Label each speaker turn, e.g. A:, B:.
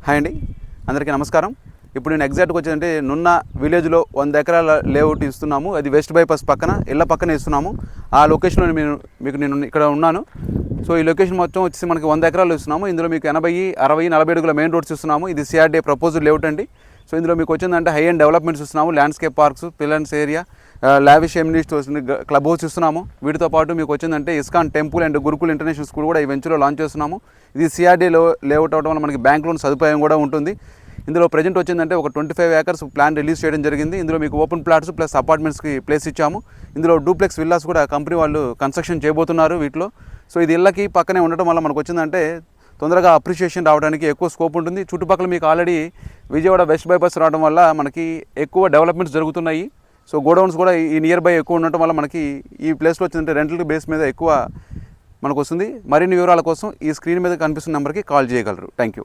A: Hi అండి, అందరికీ నమస్కారం. ఇప్పుడు నేను ఎగ్జాక్ట్గా వచ్చేదంటే నున్న విలేజ్లో 100 ఎకరాల లేఅవుట్ ఇస్తున్నాము. అది వెస్ట్ బైపాస్ పక్కన ఇళ్ళ పక్కన ఇస్తున్నాము. ఆ లొకేషన్లో నేను ఇక్కడ ఉన్నాను. సో ఈ లొకేషన్ మొత్తం వచ్చేసి మనకి 100 ఎకరాలు ఇస్తున్నాము. ఇందులో మీకు 80, 60, 40 అడుగుల మెయిన్ రోడ్స్ ఇస్తున్నాము. ఇది సిఆర్డీఏ ప్రపోజల్ లేఅవుట్ అండి. సో ఇందులో మీకు వచ్చిందంటే హై అండ్ డెవలప్మెంట్స్ ఇస్తున్నాము. Landscape parks, pillars area, lavish amenities వస్తుంది, క్లబ్ హౌస్ ఇస్తున్నాము. వీటితో పాటు మీకు వచ్చిందంటే ISKCON temple and Gurukul international school కూడా ఈ వెంచర్లో లాంచ్ చేస్తున్నాము. ఇది సిఆర్డీ లేఅవుట్ అవడం వల్ల మనకి బ్యాంక్ లోన్ సదుపాయం కూడా ఉంటుంది. ఇందులో ప్రజెంట్ వచ్చిందంటే ఒక 25 ఏకర్స్ ప్లాన్ రిలీజ్ చేయడం జరిగింది. ఇందులో మీకు ఓపెన్ ప్లాట్స్ ప్లస్ అపార్ట్మెంట్స్కి ప్లేస్ ఇచ్చాము. ఇందులో డూప్లెక్స్ విల్లాస్ కూడా కంపెనీ వాళ్ళు కన్స్ట్రక్షన్ చేయబోతున్నారు వీటిలో. సో ఇది ఇళ్ళకి పక్కనే ఉండటం వల్ల మనకు వచ్చిందంటే తొందరగా అప్రిషియేషన్ రావడానికి ఎక్కువ స్కోప్ ఉంటుంది. చుట్టుపక్కల మీకు ఆల్రెడీ విజయవాడ వెస్ట్ బైపాస్ రావడం వల్ల మనకి ఎక్కువ డెవలప్మెంట్స్ జరుగుతున్నాయి. సో గోడౌన్స్ కూడా ఈ నియర్ బై ఎక్కువ ఉండటం వల్ల మనకి ఈ ప్లేస్లో వచ్చిందంటే రెంటల్ బేస్ మీద ఎక్కువ మనకు వస్తుంది. మరిన్ని వివరాల కోసం ఈ స్క్రీన్ మీద కనిపిస్తున్న నెంబర్కి కాల్ చేయగలరు. Thank you.